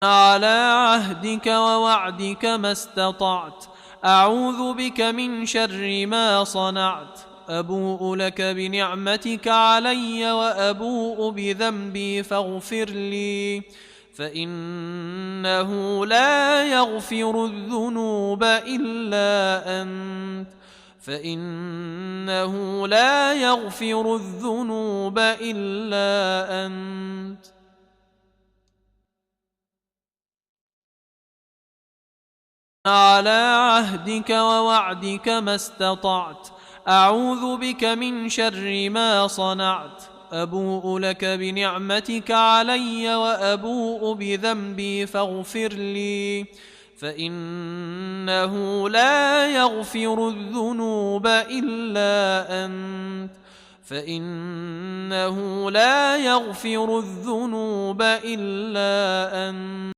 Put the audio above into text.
على عهدك ووعدك ما استطعت، أعوذ بك من شر ما صنعت، أبوء لك بنعمتك علي وأبوء بذنبي فاغفر لي، فإنه لا يغفر الذنوب إلا أنت، فإنه لا يغفر الذنوب إلا أنت. على عهدك ووعدك ما استطعت، أعوذ بك من شر ما صنعت، أبوء لك بنعمتك علي وأبوء بذنبي فاغفر لي، فإنه لا يغفر الذنوب إلا أنت، فإنه لا يغفر الذنوب إلا أنت.